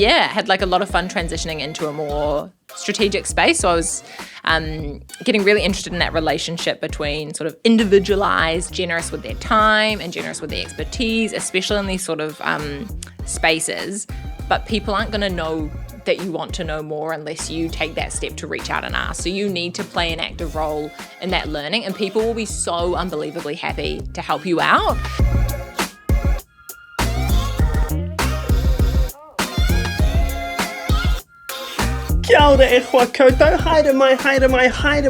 Yeah, had like a lot of fun transitioning into a more strategic space. So I was getting really interested in that relationship between sort of individualized, generous with their time and generous with their expertise, especially in these sort of spaces. But people aren't going to know that you want to know more unless you take that step to reach out and ask. So you need to play an active role in that learning, and people will be so unbelievably happy to help you out. Kia ora e hoa koutou, haere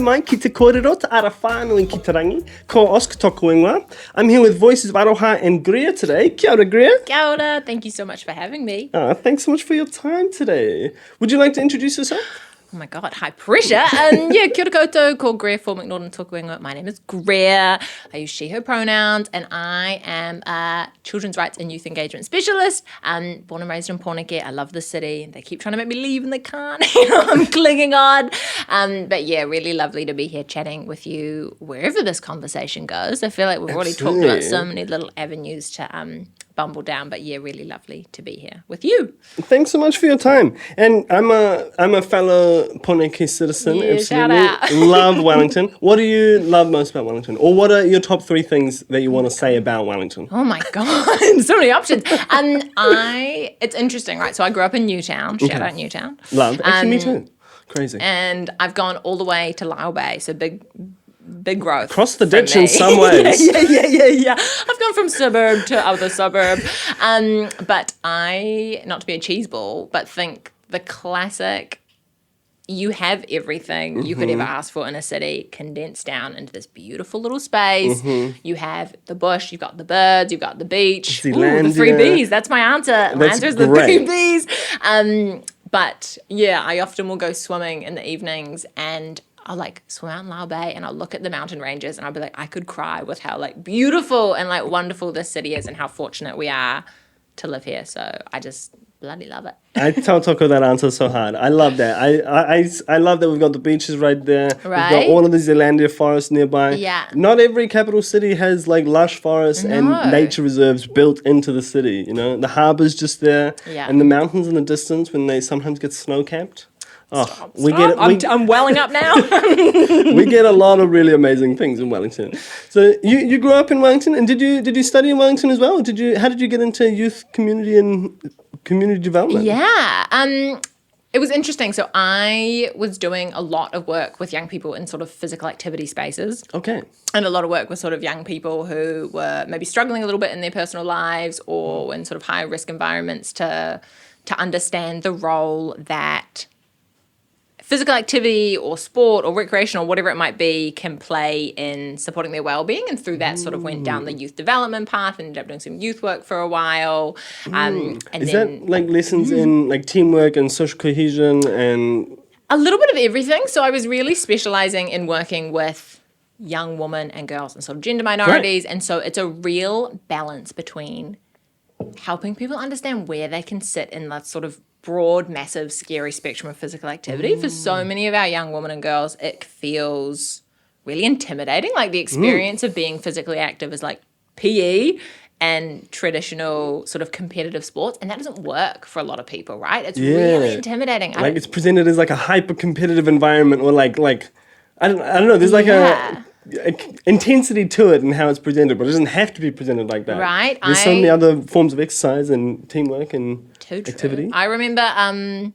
mai, ki te kōrero, te ara whānui ki te rangi, ko Oscar tōku ingoa. I'm here with voiceofaroha and Greer today. Kia ora, Greer. Kia ora, thank you so much for having me. Thanks so much for your time today. Would you like to introduce yourself? Oh my God, high pressure. Kia ora koutou, ko Greer for McNaughton tōku ingoa. My name is Greer. I use she, her pronouns, and I am a children's rights and youth engagement specialist. Born and raised in Pōneke. I love the city. They keep trying to make me leave and they can't. I'm clinging on. But yeah, really lovely to be here chatting with you wherever this conversation goes. I feel like we've already talked about so many little avenues to bumble down, but yeah, really lovely to be here with you. Thanks so much for your time. And I'm a fellow Pōneke citizen. Yeah, absolutely. shout out. Love Wellington. What do you love most about Wellington? Or what are your top 3 things that you want to say about Wellington? Oh my God, so many options. It's interesting, right? So I grew up in Newtown. Shout out Newtown. Love. Actually, me too. Crazy. And I've gone all the way to Lyall Bay, so big growth. Cross the ditch in some ways. Yeah. I've gone from suburb to other suburb. But I, not to be a cheeseball, but think the classic, you have everything you could ever ask for in a city condensed down into this beautiful little space. You have the bush, you've got the birds, you've got the beach. Ooh, the 3 Bs. That's my answer. My answer is the 3 Bs. But yeah, I often will go swimming in the evenings and I'll like swim out in Lyall Bay and I'll look at the mountain ranges and I'll be like, I could cry with how like beautiful and like wonderful this city is and how fortunate we are to live here. So I just bloody love it. I tell Toko that answer so hard. I love that. I love that we've got the beaches right there. Right. We've got all of the Zealandia forests nearby. Yeah. Not every capital city has like lush forests and nature reserves built into the city. You know, the harbour's just there. Yeah. And the mountains in the distance when they sometimes get snow-capped. Stop. I'm welling up now. We get a lot of really amazing things in Wellington. So you grew up in Wellington, and did you study in Wellington as well? How did you get into youth community and community development? Yeah. It was interesting. So I was doing a lot of work with young people in sort of physical activity spaces. Okay. And a lot of work with sort of young people who were maybe struggling a little bit in their personal lives or in sort of high risk environments to understand the role that physical activity or sport or recreation or whatever it might be can play in supporting their well-being, and through that sort of went down the youth development path and ended up doing some youth work for a while. Is that like lessons in like teamwork and social cohesion and... A little bit of everything. So I was really specialising in working with young women and girls and sort of gender minorities. Right. And so it's a real balance between helping people understand where they can sit in that sort of broad, massive, scary spectrum of physical activity. For so many of our young women and girls, it feels really intimidating. Like the experience of being physically active is like PE and traditional sort of competitive sports, and that doesn't work for a lot of people, right? It's really intimidating. Like it's presented as like a hyper-competitive environment, or like I don't know. There's like a intensity to it and how it's presented, but it doesn't have to be presented like that. Right. There's so many other forms of exercise and teamwork and activity. I remember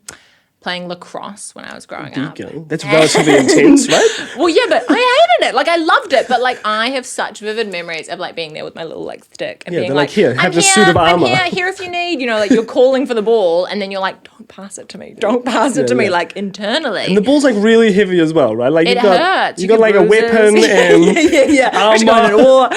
playing lacrosse when I was growing up. That's relatively intense, right? Well, yeah, but I hated it. Like, I loved it, but like I have such vivid memories of like being there with my little like stick and being like, here, have this suit of armor. I'm here if you need. You know, like you're calling for the ball, and then you're like, don't pass it to me. Don't pass it to me. Like internally, and the ball's like really heavy as well, right? Like it hurts. You got like bruises. A weapon and armor. War.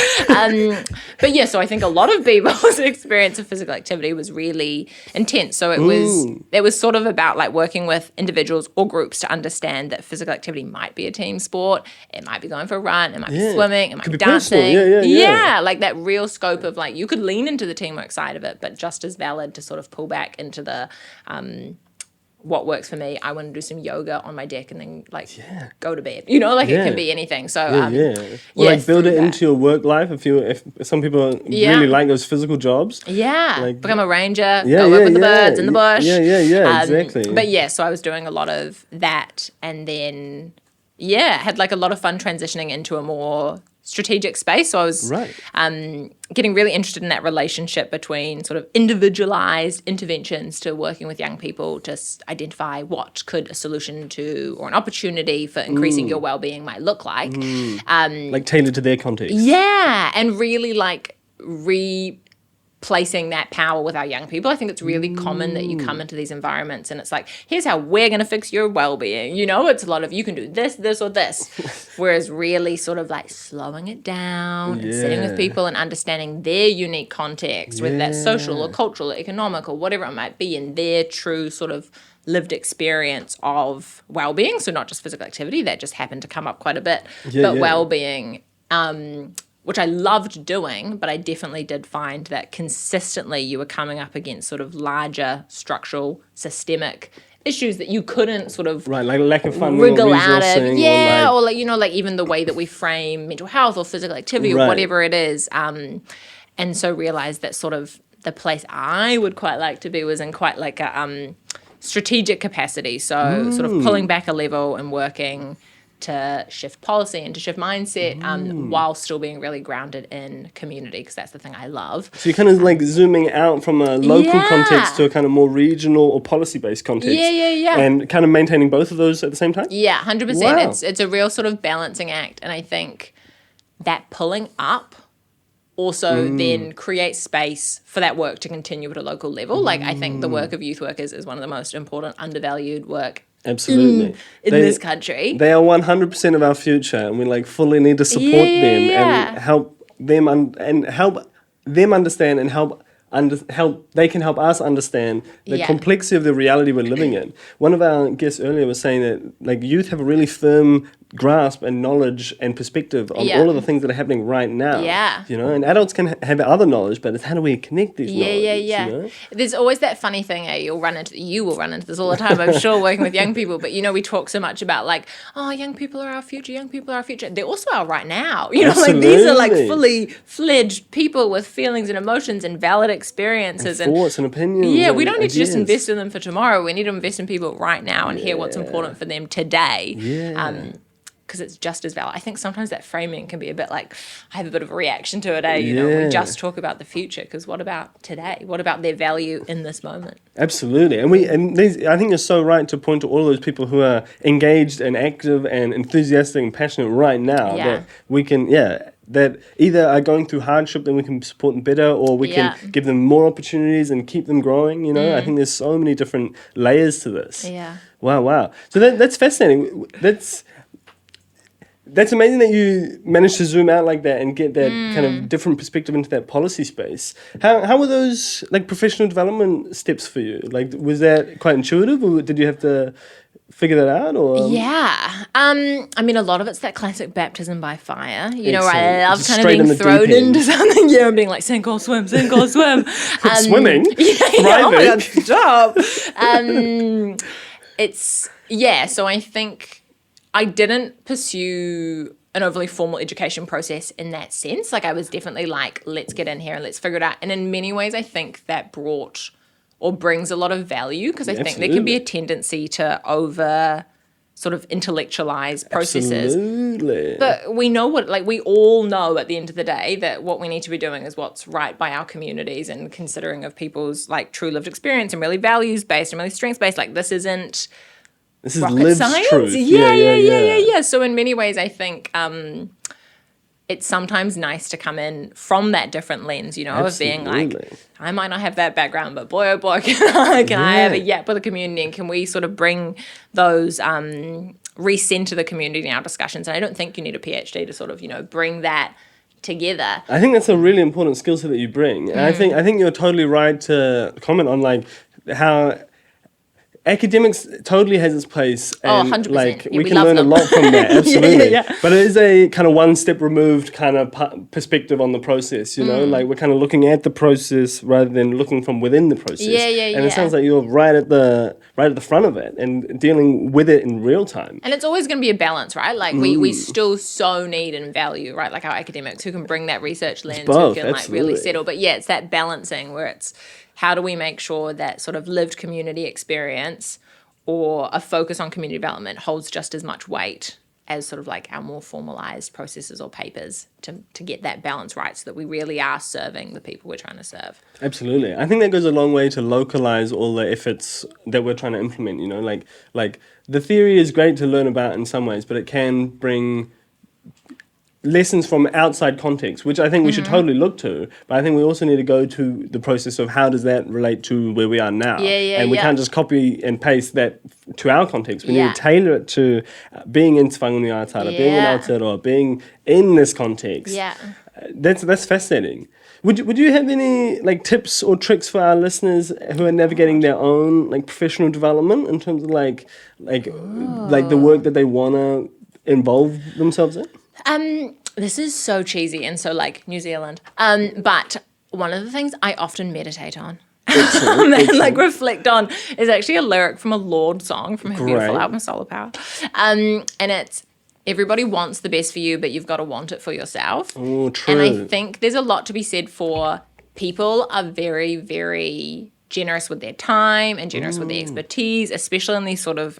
But yeah, so I think a lot of people's experience of physical activity was really intense. So it was sort of about like working with individuals or groups to understand that physical activity might be a team sport. It might be going for a run. It might be swimming. It might be dancing. Yeah, like that real scope of like you could lean into the teamwork side of it, but just as valid to sort of pull back into the what works for me. I want to do some yoga on my deck and then go to bed. You know, like it can be anything. So or like build it into your work life. If some people really like those physical jobs. Yeah, like, become a ranger. Go work with the birds in the bush. Exactly. But so I was doing a lot of that, and then had like a lot of fun transitioning into a more strategic space. So I was getting really interested in that relationship between sort of individualized interventions to working with young people to identify what could a solution to or an opportunity for increasing your well-being might look like. Like tailored to their context. Yeah, and really like replacing that power with our young people. I think it's really common that you come into these environments and it's like, here's how we're going to fix your well-being. You know, it's a lot of, you can do this, this, or this. Whereas really sort of like slowing it down and sitting with people and understanding their unique context, whether that's social or cultural or economic or whatever it might be, and their true sort of lived experience of well-being. So not just physical activity, that just happened to come up quite a bit, but well-being, which I loved doing, but I definitely did find that consistently you were coming up against sort of larger structural, systemic issues that you couldn't sort of like lack of funding wriggle or out of. resourcing, or like, you know, like even the way that we frame mental health or physical activity or whatever it is. And so realized that sort of the place I would quite like to be was in quite like a strategic capacity. So sort of pulling back a level and working to shift policy and to shift mindset while still being really grounded in community, because that's the thing I love. So you're kind of like zooming out from a local context to a kind of more regional or policy-based context. And kind of maintaining both of those at the same time? Yeah, 100%. Wow. It's a real sort of balancing act. And I think that pulling up also then creates space for that work to continue at a local level. Like I think the work of youth workers is one of the most important undervalued work Absolutely. in this country. They are 100% of our future, and we like fully need to support them and help them help them understand and help they can help us understand the complexity of the reality we're living in. One of our guests earlier was saying that like youth have a really firm grasp and knowledge and perspective on all of the things that are happening right now. You know, and adults can have other knowledge, but it's how do we connect these knowledge? You know? There's always that funny thing, you will run into this all the time, I'm sure, working with young people, but you know, we talk so much about like, oh, young people are our future. They're also our right now. You know, like these are like fully fledged people with feelings and emotions and valid experiences and thoughts and opinions. Yeah, we don't need to just invest in them for tomorrow. We need to invest in people right now and hear what's important for them today. Because it's just as valid. I think sometimes that framing can be a bit like, I have a bit of a reaction to it, you know, we just talk about the future, because what about today? What about their value in this moment? Absolutely. I think you're so right to point to all those people who are engaged and active and enthusiastic and passionate right now that we can, that either are going through hardship, then we can support them better, or we can give them more opportunities and keep them growing, you know. I think there's so many different layers to this. Wow. So that's fascinating. That's amazing that you managed to zoom out like that and get that kind of different perspective into that policy space. How were those like professional development steps for you? Like, was that quite intuitive, or did you have to figure that out? Or I mean, a lot of it's that classic baptism by fire. You know, I love just kind of being thrown into something. And being like, sink or swim, sink or swim. Swimming? Oh my God, stop. So I think I didn't pursue an overly formal education process in that sense. Like I was definitely like, let's get in here and let's figure it out. And in many ways, I think that brought or brings a lot of value, because I think there can be a tendency to over sort of intellectualize processes. But we know we all know at the end of the day that what we need to be doing is what's right by our communities and considering of people's like true lived experience and really values based and really strengths based. Like this is lived science. Truth. Yeah. So in many ways, I think it's sometimes nice to come in from that different lens, you know, of being like, I might not have that background, but boy, oh boy, can I have a yap with the community, and can we sort of bring those, recenter the community in our discussions. And I don't think you need a PhD to sort of, you know, bring that together. I think that's a really important skill set that you bring. And I think you're totally right to comment on like how academics totally has its place, and 100%. like Yeah, we we can love learn them. a lot from that. Absolutely, yeah. but it is a kind of one step removed kind of perspective on the process. You know, like we're kind of looking at the process rather than looking from within the process. And it sounds like you're right at the front of it and dealing with it in real time. And it's always going to be a balance, right? Like we still so need and value, right? Like our academics who can bring that research lens, both, who can like really absolutely. settle. But yeah, it's that balancing where it's how do we make sure that sort of lived community experience or a focus on community development holds just as much weight as sort of like our more formalized processes or papers to get that balance right so that we really are serving the people we're trying to serve. Absolutely. I think that goes a long way to localize all the efforts that we're trying to implement, you know, like the theory is great to learn about in some ways, but it can bring lessons from outside context, which I think we should totally look to, but I think we also need to go to the process of how does that relate to where we are now. And we can't just copy and paste that to our context. We need to tailor it to being in Te Whanganui-a-Tara, being in Aotearoa, being in this context. That's fascinating. Would you have any like tips or tricks for our listeners who are navigating their own like professional development in terms of like the work that they want to involve themselves in? This is so cheesy and so like New Zealand. But one of the things I often meditate on and like reflect on is actually a lyric from a Lorde song from her beautiful album Solar Power. And it's everybody wants the best for you, but you've got to want it for yourself. Oh, true. And I think there's a lot to be said for people are very, very generous with their time and generous with their expertise, especially in these sort of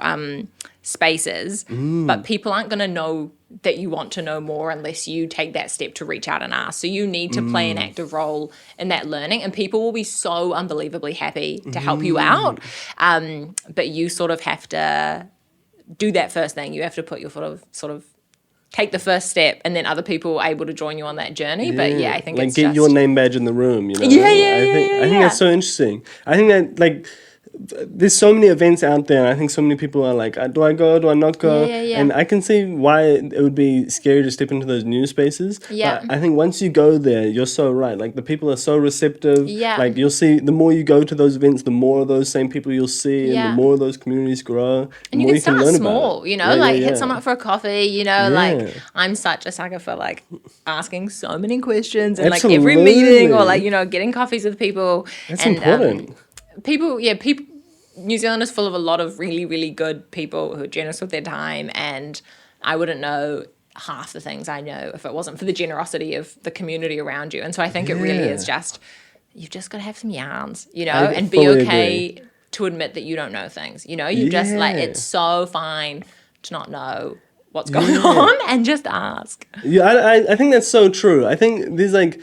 spaces. But people aren't going to know that you want to know more unless you take that step to reach out and ask. So you need to play an active role in that learning, and people will be so unbelievably happy to help you out. But you sort of have to do that first thing. You have to put your sort of take the first step, and then other people are able to join you on that journey. But yeah, I think like it's get just your name badge in the room, you know. I think that's so interesting. I think that like there's so many events out there, and I think so many people are like, do I go, do I not go? And I can see why it would be scary to step into those new spaces. But I think once you go there, you're so right. Like the people are so receptive. Like you'll see, the more you go to those events, the more of those same people you'll see, and the more of those communities grow. And you can start small, you know, like hit someone up for a coffee, you know, like I'm such a sucker for like asking so many questions and like every meeting or like, you know, getting coffees with people. That's important. People, New Zealand is full of a lot of really, really good people who are generous with their time, and I wouldn't know half the things I know if it wasn't for the generosity of the community around you. And so I think it really is just, you've just got to have some yarns, you know, and be okay to admit that you don't know things, you know, you just like, it's so fine to not know what's going on and just ask. Yeah, I think that's so true. I think there's like,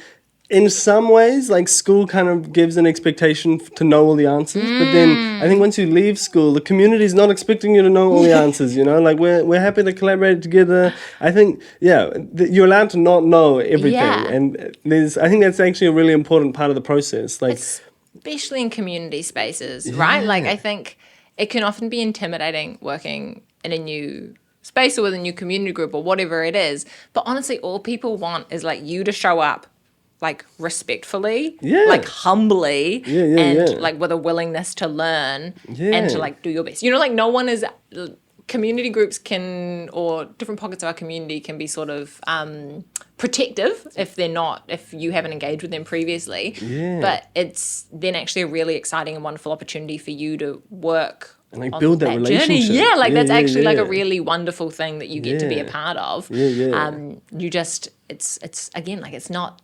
in some ways, like school kind of gives an expectation to know all the answers, but then I think once you leave school, the community is not expecting you to know all the answers. You know, like we're happy to collaborate together. I think you're allowed to not know everything, and I think that's actually a really important part of the process. Like especially in community spaces, right? Like I think it can often be intimidating working in a new space or with a new community group or whatever it is. But honestly, all people want is like you to show up like respectfully, like humbly, and like with a willingness to learn and to like do your best. You know, like no one is, community groups can, or different pockets of our community can be sort of protective if you haven't engaged with them previously. But it's then actually a really exciting and wonderful opportunity for you to work and like build that relationship. Journey. Yeah, like that's actually like a really wonderful thing that you get to be a part of. You just, it's again, like it's not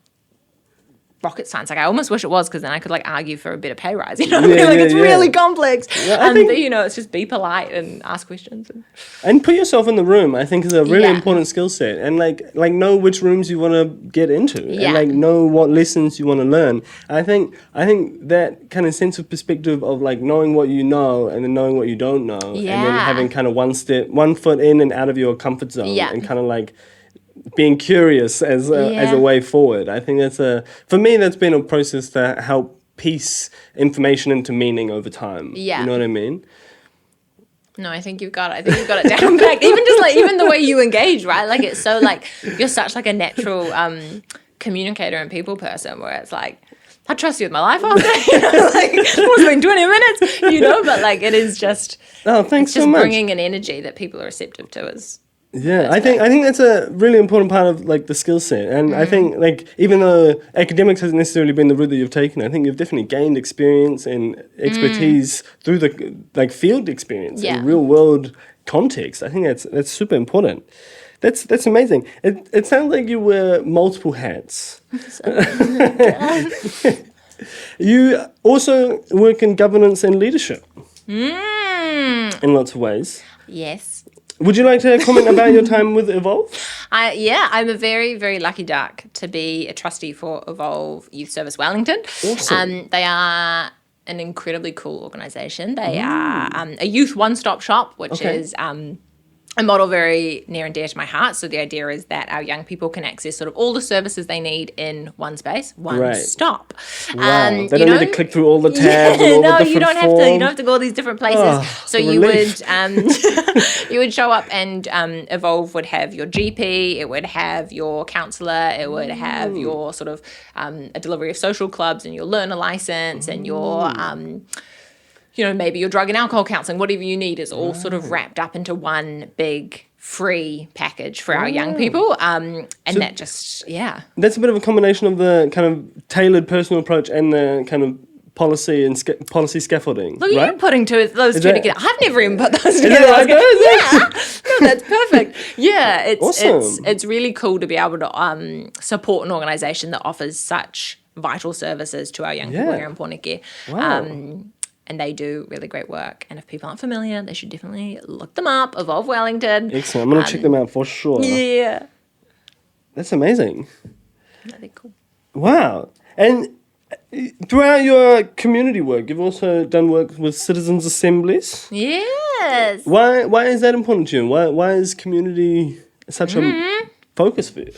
rocket science. Like I almost wish it was, because then I could like argue for a better pay rise. You know what I mean? Like it's really complex. But, you know, it's just be polite and ask questions and put yourself in the room. I think is a really important skill set. And like know which rooms you want to get into, and like know what lessons you want to learn. I think that kind of sense of perspective of like knowing what you know and then knowing what you don't know, and then having kind of one foot in and out of your comfort zone, and kind of like being curious as a way forward. I think for me that's been a process to help piece information into meaning over time. You know what I mean? No, I think you've got it down back. Even the way you engage, right? Like it's so like you're such like a natural communicator and people person, where it's like, I trust you with my life all day. Like, it's been 20 minutes, but like it is just, thanks just so much. bringing an energy that people are receptive to is. Yeah, I think that's a really important part of like the skill set, and I think like even though academics hasn't necessarily been the route that you've taken, I think you've definitely gained experience and expertise through the like field experience in real world context. I think that's super important. That's amazing. It sounds like you wear multiple hats. You also work in governance and leadership in lots of ways. Yes. Would you like to comment about your time with Evolve? I'm a very, very lucky duck to be a trustee for Evolve Youth Service Wellington. Awesome. They are an incredibly cool organisation. They are a youth one-stop shop, which is a model very near and dear to my heart. So the idea is that our young people can access sort of all the services they need in one space, one stop. Wow. They don't need to click through all the tabs and all the different you don't forms. have to. You don't have to go all these different places. So you would you would show up and Evolve would have your GP, it would have your counsellor, it would have your sort of a delivery of social clubs and your learner license and your maybe your drug and alcohol counselling, whatever you need is all sort of wrapped up into one big free package for our young people. And so that just, That's a bit of a combination of the kind of tailored personal approach and the kind of policy and policy scaffolding. Look, right? you're putting those two together. I've never even put those together. No, that's perfect. Yeah, it's really cool to be able to support an organisation that offers such vital services to our young people here in Pōneke. Wow. And they do really great work. And if people aren't familiar, they should definitely look them up. Evolve Wellington. Excellent. I'm going to check them out for sure. Yeah. That's amazing. They're cool. Wow. And throughout your community work, you've also done work with citizens' assemblies. Yes. Why is that important to you? And why is community such a focus for you?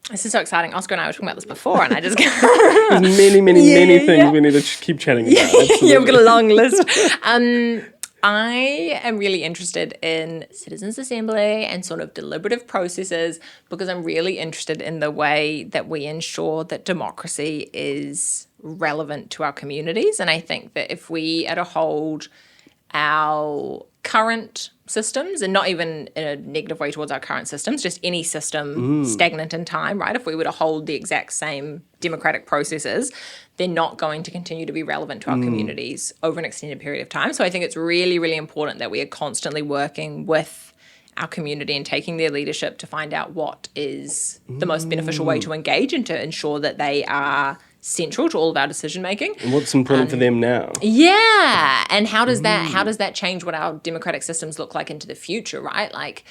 This is so exciting. Oscar and I were talking about this before, and I just There's many things we need to keep chatting about. I've got a long list. I am really interested in citizens' assembly and sort of deliberative processes because I'm really interested in the way that we ensure that democracy is relevant to our communities. And I think that if we are to hold our current systems, and not even in a negative way towards our current systems, just any system stagnant in time, right? If we were to hold the exact same democratic processes, they're not going to continue to be relevant to our communities over an extended period of time. So I think it's really, really important that we are constantly working with our community and taking their leadership to find out what is the most beneficial way to engage and to ensure that they are central to all of our decision making. And what's important for them now? Yeah, and how does that change what our democratic systems look like into the future, right? Like,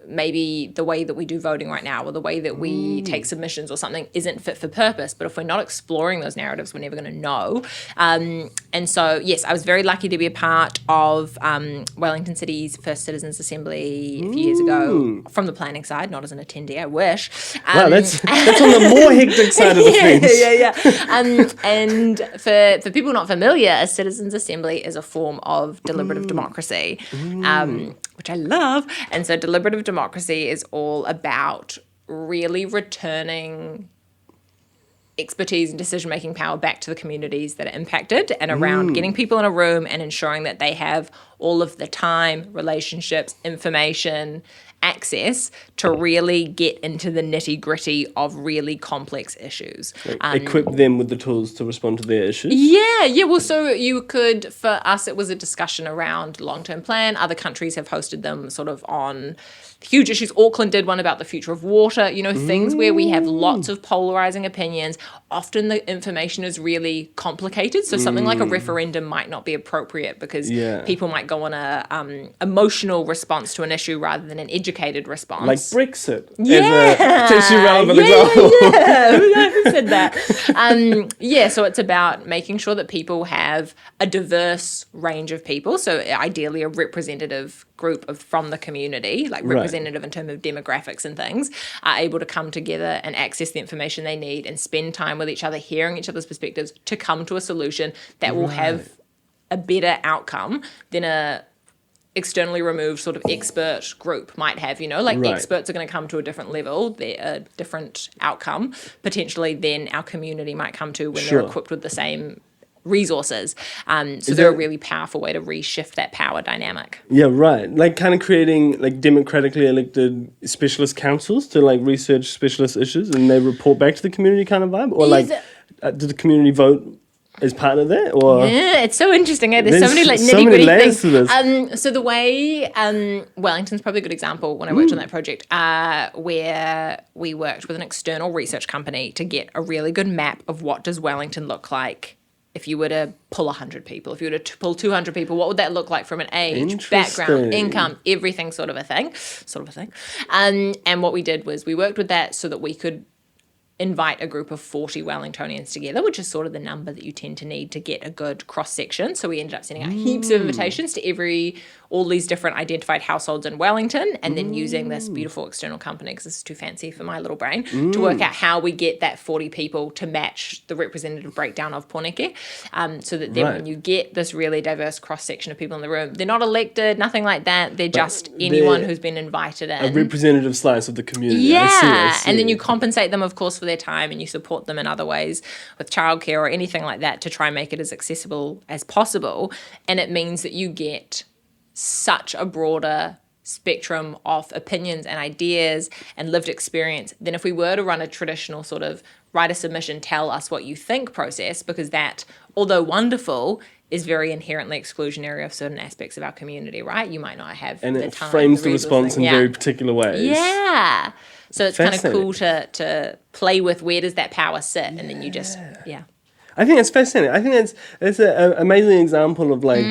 maybe the way that we do voting right now or the way that we take submissions or something isn't fit for purpose. But if we're not exploring those narratives, we're never going to know. And so, yes, I was very lucky to be a part of Wellington City's first Citizens Assembly a few years ago from the planning side, not as an attendee, I wish. Wow, that's on the more hectic side of the fence. And for people not familiar, a Citizens Assembly is a form of deliberative democracy, which I love. And so deliberative democracy is all about really returning expertise and decision-making power back to the communities that are impacted and around getting people in a room and ensuring that they have all of the time, relationships, information, access to really get into the nitty-gritty of really complex issues. Equip them with the tools to respond to their issues. Yeah. Well, so you could, for us, it was a discussion around long-term plan. Other countries have hosted them sort of on huge issues. Auckland did one about the future of water, things where we have lots of polarizing opinions. Often the information is really complicated. So something like a referendum might not be appropriate because people might go on a emotional response to an issue rather than an educated response. Like Brexit is a potentially relevant example. Who said that? So it's about making sure that people have a diverse range of people. So ideally a representative group from the community, like representative in terms of demographics and things, are able to come together and access the information they need and spend time with each other, hearing each other's perspectives to come to a solution that will have a better outcome than a externally removed sort of expert group might have, like Right. experts are going to come to a different level, a different outcome, potentially than our community might come to when Sure. they're equipped with the same resources. So Is they're a that- really powerful way to reshift that power dynamic. Yeah, right. Like kind of creating like democratically elected specialist councils to like research specialist issues and they report back to the community kind of vibe? Or like, did the community vote as part of that? Or Yeah, it's so interesting. Eh? There's so many like so nitty many gritty layers things. to this. So the way Wellington's probably a good example when I worked on that project, where we worked with an external research company to get a really good map of what does Wellington look like if you were to pull 100 people, if you were to pull 200 people, what would that look like from an age, background, Interesting. income, everything sort of a thing. And what we did was we worked with that so that we could invite a group of 40 Wellingtonians together, which is sort of the number that you tend to need to get a good cross-section. So we ended up sending out heaps of invitations to all these different identified households in Wellington, and then using this beautiful external company, because this is too fancy for my little brain, to work out how we get that 40 people to match the representative breakdown of Pōneke, so that then when you get this really diverse cross-section of people in the room, they're not elected, nothing like that, they're just anyone who's been invited in. A representative slice of the community. Yeah, I see. and then you compensate them, of course, for their time, and you support them in other ways with childcare or anything like that to try and make it as accessible as possible. And it means that you get such a broader spectrum of opinions and ideas and lived experience than if we were to run a traditional sort of write a submission, tell us what you think process, because that, although wonderful, is very inherently exclusionary of certain aspects of our community, right? You might not have And the it time, frames the resources. response in Yeah. very particular ways. Yeah. So it's kind of Fascinating. cool to play with where does that power sit, and then you just, I think it's fascinating. I think that's an amazing example of like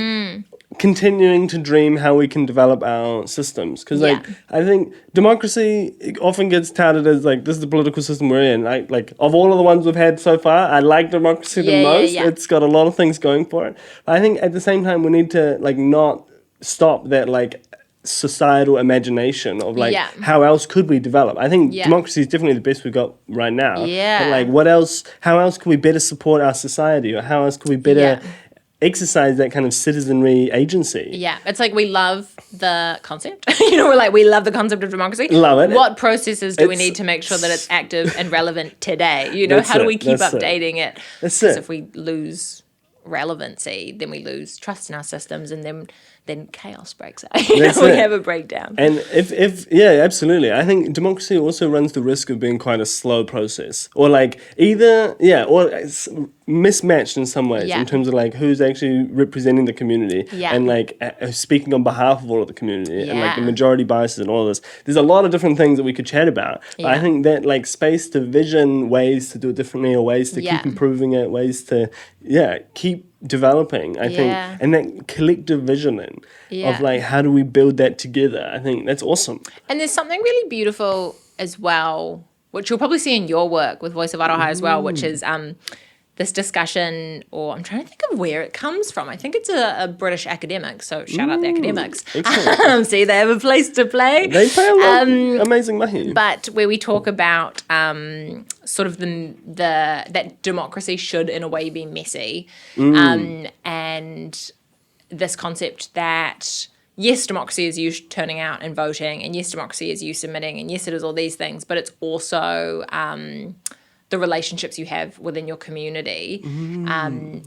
continuing to dream how we can develop our systems. Because like I think democracy often gets touted as like this is the political system we're in. Like of all of the ones we've had so far, I like democracy the most. It's got a lot of things going for it. But I think at the same time we need to like not stop that like societal imagination of like how else could we develop. I think democracy is definitely the best we've got right now. But like what else, how else can we better support our society, or how else can we better exercise that kind of citizenry agency? Yeah, it's like we love the concept. We're like, we love the concept of democracy. Love it. What processes do we need to make sure that it's active and relevant today? How do we keep updating it? Because if we lose relevancy, then we lose trust in our systems, and then chaos breaks out. We have a breakdown. And if absolutely. I think democracy also runs the risk of being quite a slow process, or like or it's mismatched in some ways in terms of like who's actually representing the community and like speaking on behalf of all of the community and like the majority biases and all of this. There's a lot of different things that we could chat about. But I think that like space to vision ways to do it differently, or ways to keep improving it, ways to keep developing, I think, and that collective visioning of like how do we build that together, I think that's awesome. And there's something really beautiful as well, which you'll probably see in your work with Voice of Aroha as well, which is this discussion, or I'm trying to think of where it comes from. I think it's a British academic, so shout out the academics. See, they have a place to play. They play a lot amazing mahi. But where we talk about sort of that democracy should in a way be messy, and this concept that yes, democracy is you turning out and voting, and yes, democracy is you submitting, and yes, it is all these things, but it's also the relationships you have within your community,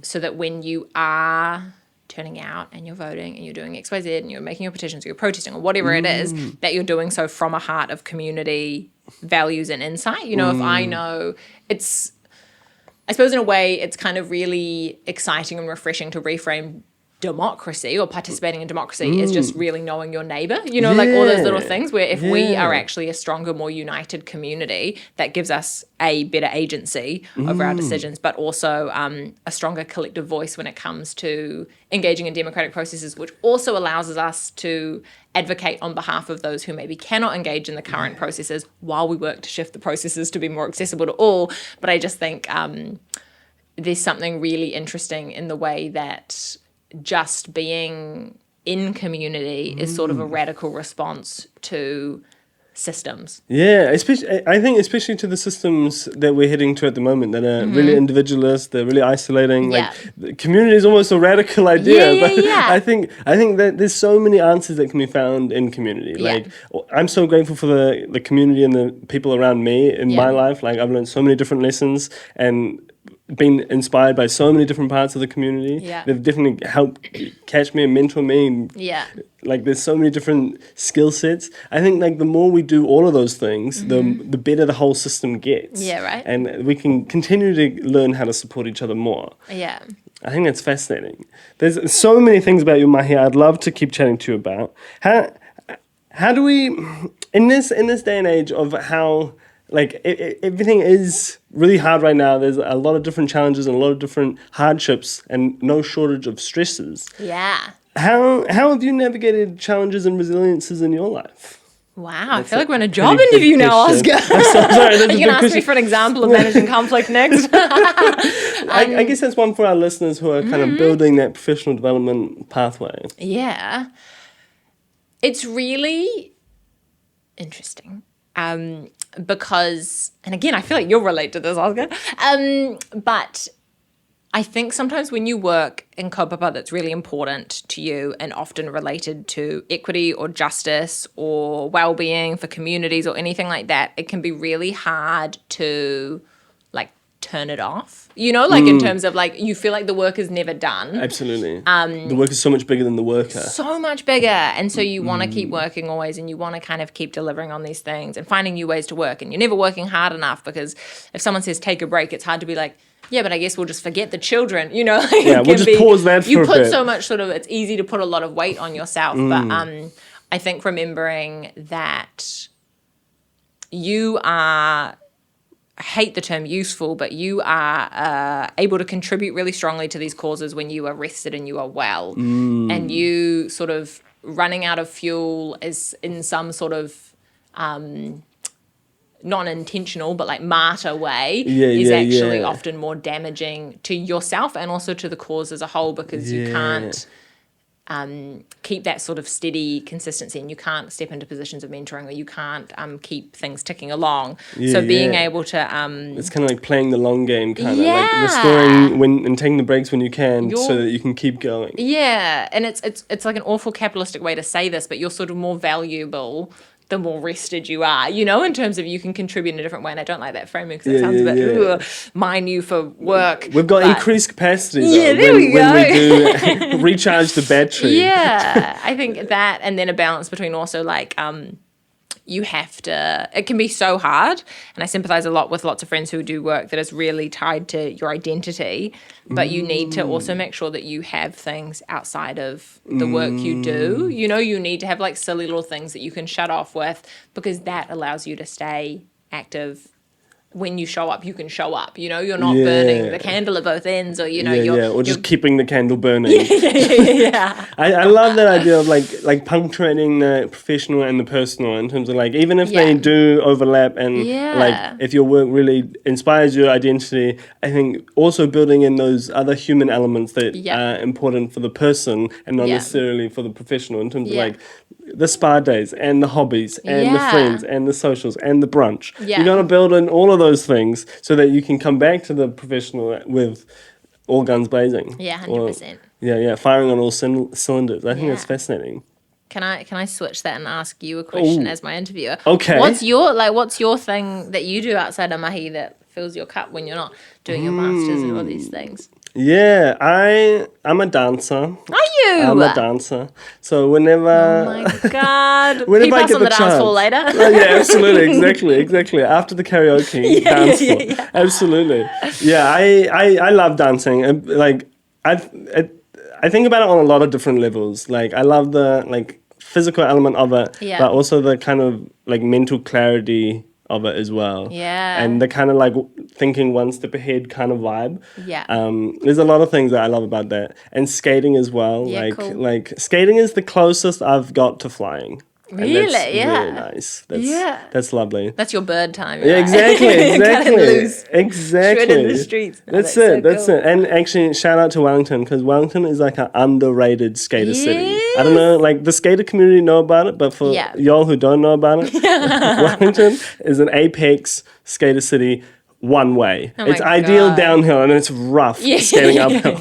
so that when you are turning out and you're voting and you're doing XYZ and you're making your petitions or you're protesting or whatever it is, that you're doing so from a heart of community values and insight. If I know I suppose in a way it's kind of really exciting and refreshing to reframe democracy or participating in democracy is just really knowing your neighbor, like all those little things where if we are actually a stronger, more united community, that gives us a better agency over our decisions, but also a stronger collective voice when it comes to engaging in democratic processes, which also allows us to advocate on behalf of those who maybe cannot engage in the current processes while we work to shift the processes to be more accessible to all. But I just think there's something really interesting in the way that just being in community is sort of a radical response to systems. Yeah, especially to the systems that we're heading to at the moment that are really individualist, they're really isolating. Yeah. Like the community is almost a radical idea, Yeah, but yeah. I think that there's so many answers that can be found in community. Yeah. Like I'm so grateful for the community and the people around me in my life. Like I've learned so many different lessons and been inspired by so many different parts of the community. Yeah. They've definitely helped catch me and mentor me. And, Yeah. like there's so many different skill sets. I think like the more we do all of those things, the better the whole system gets. Yeah, right. And we can continue to learn how to support each other more. Yeah. I think that's fascinating. There's so many things about you, Mahi, I'd love to keep chatting to you about. How do we, in this day and age of how like everything is really hard right now, there's a lot of different challenges and a lot of different hardships and no shortage of stresses. Yeah. How have you navigated challenges and resiliences in your life? Wow, I feel like we're in a job interview now, Oscar. I'm sorry, that's Are you going to ask me for an example of managing conflict next? I guess that's one for our listeners who are kind of building that professional development pathway. Yeah. It's really interesting. Because, and again, I feel like you'll relate to this, Oscar. But I think sometimes when you work in kaupapa that's really important to you and often related to equity or justice or well-being for communities or anything like that, it can be really hard to like turn it off. You know, like in terms of like you feel like the work is never done. Absolutely. The work is so much bigger than the worker. So much bigger. And so you want to keep working always and you want to kind of keep delivering on these things and finding new ways to work. And you're never working hard enough because if someone says take a break, it's hard to be like, yeah, but I guess we'll just forget the children, you know? Like yeah, we'll just pause that for a bit. You put so much sort of, it's easy to put a lot of weight on yourself. But I think remembering that you are, I hate the term useful, but you are able to contribute really strongly to these causes when you are rested and you are well. And you sort of running out of fuel is in some sort of non-intentional but like martyr way is actually often more damaging to yourself and also to the cause as a whole because you can't keep that sort of steady consistency and you can't step into positions of mentoring or you can't keep things ticking along. So being able to... it's kind of like playing the long game, kind of like restoring and taking the breaks when you can so that you can keep going. Yeah, and it's like an awful capitalistic way to say this, but you're sort of more valuable the more rested you are, you know, in terms of you can contribute in a different way. And I don't like that framing because it sounds a bit, mine you for work. We've got increased capacity, though, there we go. When we do recharge the battery. Yeah, I think that, and then a balance between also like, you have to, it can be so hard, and I sympathize a lot with lots of friends who do work that is really tied to your identity, but you need to also make sure that you have things outside of the work you do. You know, you need to have like silly little things that you can shut off with because that allows you to stay active. When you show up, you can show up. You know, you're not burning the candle at both ends, or you know, or just keeping the candle burning. Yeah. I love that idea of like punctuating the professional and the personal in terms of like even if they do overlap and like if your work really inspires your identity, I think also building in those other human elements that are important for the person and not necessarily for the professional in terms of like the spa days and the hobbies and the friends and the socials and the brunch. You got to build in all of those things so that you can come back to the professional with all guns blazing. Yeah, 100%. Firing on all cylinders. I think that's fascinating. Can I switch that and ask you a question as my interviewer? Okay. What's your thing that you do outside of mahi that fills your cup when you're not doing your masters and all these things? Yeah, I'm a dancer. Are you? I'm a dancer. So whenever... Oh my God. Whenever Keep I us get on the dance floor later. Yeah, absolutely. Exactly. After the karaoke, dance floor. Absolutely. Yeah, I love dancing. And, like, I think about it on a lot of different levels. Like, I love the, like, physical element of it, but also the kind of, like, mental clarity of it as well. Yeah. And the kind of like thinking one step ahead kind of vibe. Yeah. There's a lot of things that I love about that. And skating as well. Yeah, like skating is the closest I've got to flying. Really? And that's Yeah. really nice. That's, Yeah. That's lovely. That's your bird time. Yeah, right? exactly, Cut it loose. exactly. Shred in the streets. Oh, That's so it. That's cool. it. And actually, shout out to Wellington, because Wellington is like an underrated skater city. Yes. I don't know, like the skater community know about it, but for Yeah. y'all who don't know about it, Wellington is an apex skater city. One way. Oh my It's ideal God. downhill and it's rough skating uphill.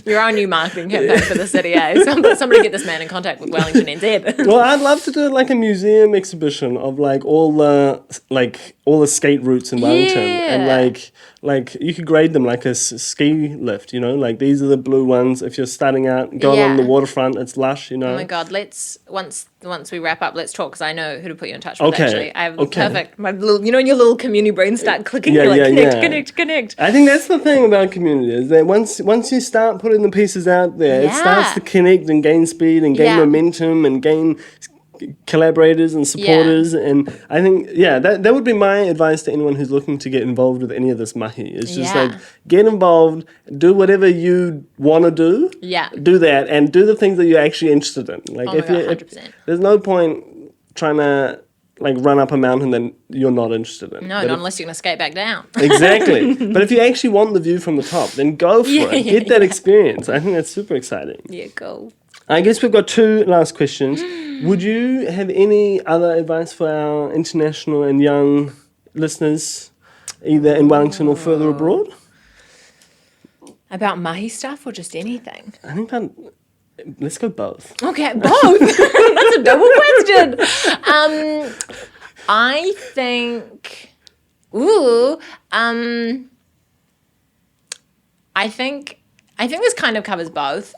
Your own new marketing campaign for the city, eh? Somebody get this man in contact with Wellington NZ. Well, I'd love to do like a museum exhibition of like all the skate routes in Wellington, and like you could grade them like a ski lift. You know, like these are the blue ones. If you're starting out going on the Yeah. waterfront, it's lush. You know. Oh my God, let's once we wrap up, let's talk, because I know who to put you in touch with. Okay, Actually, I have okay. perfect. My little, you know, when your little community brains start clicking, Yeah, you're like yeah, connect. I think that's the thing about community, is that once you start putting the pieces out there, it starts Yeah. to connect and gain speed and gain Yeah. momentum and gain collaborators and supporters. And I think, that would be my advice to anyone who's looking to get involved with any of this mahi. It's just Yeah. like, get involved, do whatever you want to do. Yeah. Do that, and do the things that you're actually interested in. Like, Oh my if God, you, 100%. there's no point trying to like run up a mountain that you're not interested in. No, But not unless you're gonna skate back down. Exactly. But if you actually want the view from the top, then go for it. Get that experience. I think that's super exciting. Yeah, cool. I guess we've got two last questions. Would you have any other advice for our international and young listeners, either in Wellington or further abroad? About mahi stuff or just anything? I think let's go both. Okay, both. That's a double question. I think. I think this kind of covers both.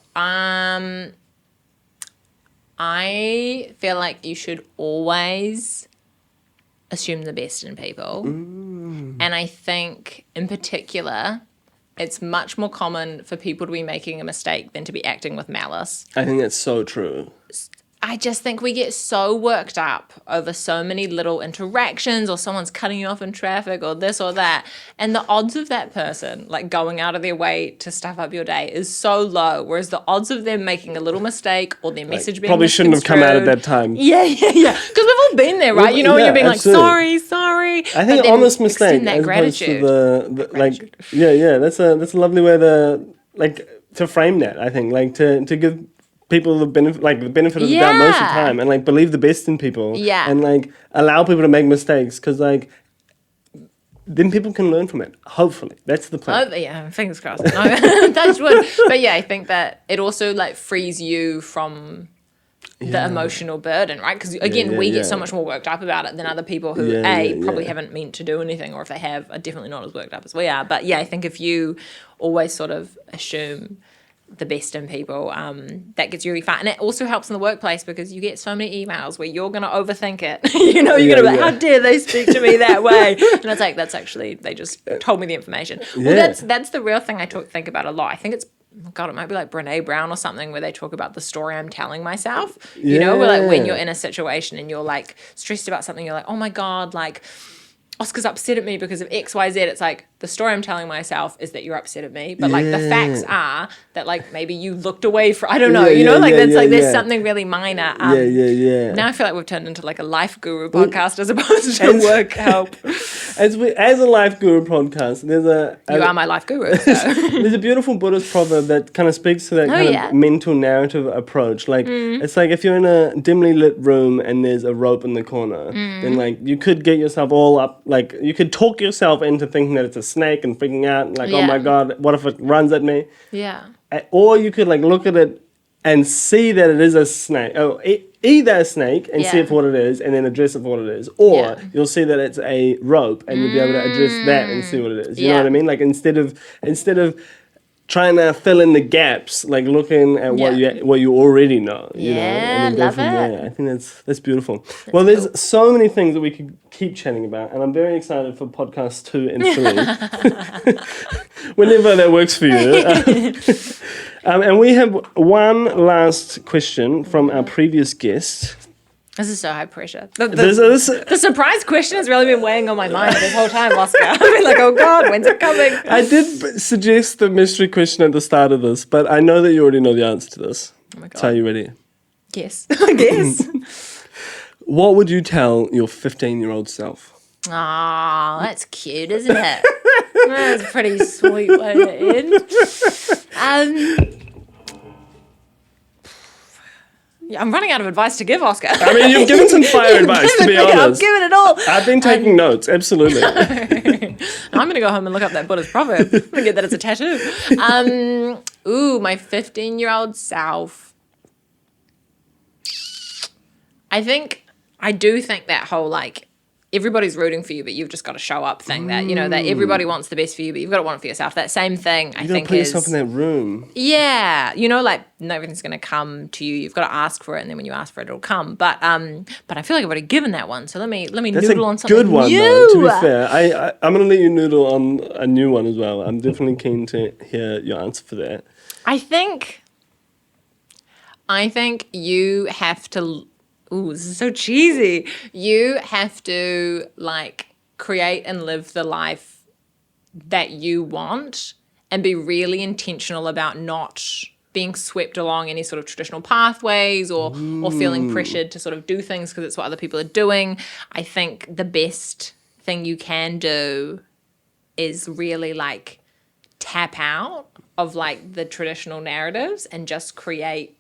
I feel like you should always assume the best in people, and I think in particular, it's much more common for people to be making a mistake than to be acting with malice. I think that's so true. I just think we get so worked up over so many little interactions, or someone's cutting you off in traffic, or this or that. And the odds of that person like going out of their way to stuff up your day is so low. Whereas the odds of them making a little mistake or their message being Probably shouldn't have come out at misconstrued- that time. Yeah. Because we've all been there, right? You know, when you're being absolutely. like, sorry. I think but then honest mistake extend that as opposed gratitude. to the like that's a lovely way to frame that. I think like to give people the benefit of the doubt most of the Yeah. time, and like believe the best in people. Yeah. And like allow people to make mistakes, because like then people can learn from it. Hopefully, that's the plan. Oh, yeah, fingers crossed. No, that's what. But yeah, I think that it also like frees you from the emotional burden, right? Because again, we get so much more worked up about it than other people who probably haven't meant to do anything, or if they have, are definitely not as worked up as we are. But yeah, I think if you always sort of assume the best in people, that gets you really far. And it also helps in the workplace, because you get so many emails where you're going to overthink it. You know, you're going to be like, how dare they speak to me that way? And it's like, that's actually, they just told me the information. Well, that's the real thing I think about a lot. I think it's, God, it might be like Brene Brown or something, where they talk about the story I'm telling myself. You know, where like when you're in a situation and you're like stressed about something, you're like, oh my God, like Oscar's upset at me because of X, Y, Z. It's like, the story I'm telling myself is that you're upset at me, but like the facts are that like maybe you looked away from, I don't know, there's something really minor. Now I feel like we've turned into like a life guru podcast as opposed to work help. As a life guru podcast, You are my life guru. So. There's a beautiful Buddhist proverb that kind of speaks to that of mental narrative approach. Like, it's like if you're in a dimly lit room and there's a rope in the corner, then like you could get yourself all up, like you could talk yourself into thinking that it's a snake and freaking out, like, oh my God, what if it runs at me? Yeah. Or you could like look at it and see that it is a snake. Oh, either a snake and see it for what it is, and then address it for what it is, or you'll see that it's a rope and you'll be able to address that and see what it is. You know what I mean? Like instead of trying to fill in the gaps, like looking at what you already know. You know, and then go love from it. there. I think that's beautiful. Well, there's so many things that we could keep chatting about, and I'm very excited for podcasts 2 and 3. Whenever that works for you. And we have one last question from our previous guest. This is so high pressure. This The surprise question has really been weighing on my mind this whole time, Oscar. I've been like, oh God, when's it coming? I did suggest the mystery question at the start of this, but I know that you already know the answer to this. Oh my God. So are you ready? Yes. I guess. What would you tell your 15-year-old self? Oh, that's cute, isn't it? That's a pretty sweet way to end. Yeah, I'm running out of advice to give, Oscar. I mean, you've given some fire advice, to be honest. I've given it all. I've been taking notes, absolutely. I'm going to go home and look up that Buddhist proverb. I'm going to get that as a tattoo. My 15-year-old self. I do think that whole, like, everybody's rooting for you, but you've just got to show up thing that, that everybody wants the best for you, but you've got to want it for yourself. That same thing, I think, put yourself in that room. Yeah. Like, not everything's going to come to you. You've got to ask for it, and then when you ask for it, it'll come. But I feel like I've already given that one, so let me noodle on something good one, new. though, to be fair. I'm going to let you noodle on a new one as well. I'm definitely keen to hear your answer for that. I think you have to... Ooh, this is so cheesy. You have to, like, create and live the life that you want and be really intentional about not being swept along any sort of traditional pathways or feeling pressured to sort of do things because it's what other people are doing. I think the best thing you can do is really, like, tap out of, like, the traditional narratives and just create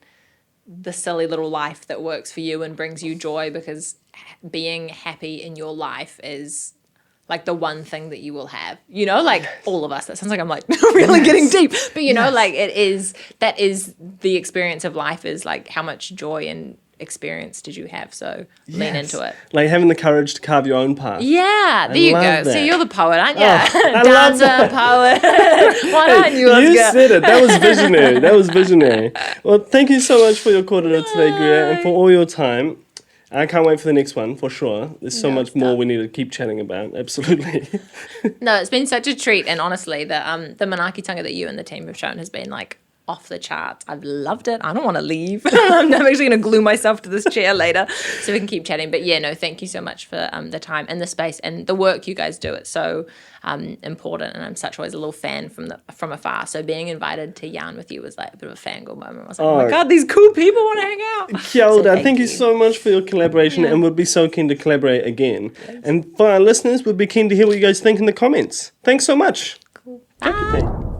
the silly little life that works for you and brings you joy, because being happy in your life is like the one thing that you will have, like all of us. That sounds like I'm like really getting deep, but like that is the experience of life, is like how much joy and experience did you have? So lean into it. Like having the courage to carve your own path. Yeah, there you go. That. See, you're the poet, aren't you? I Dancer, poet. Why aren't you, Oscar? You said it. That was visionary. Well, thank you so much for your kōrero today, Greer, and for all your time. I can't wait for the next one, for sure. There's so much more we need to keep chatting about. Absolutely. No, it's been such a treat, and honestly, the manaakitanga that you and the team have shown has been like off the charts. I've loved it. I don't want to leave. I'm actually going to glue myself to this chair later so we can keep chatting. But thank you so much for the time and the space and the work you guys do. It's so important, and I'm such always a little fan from afar. So being invited to yarn with you was like a bit of a fangirl moment. I was like, oh my God, these cool people want to hang out. Kia ora. So thank you so much for your collaboration, and we'll be so keen to collaborate again. Yes. And for our listeners, we'll be keen to hear what you guys think in the comments. Thanks so much. Cool. Bye.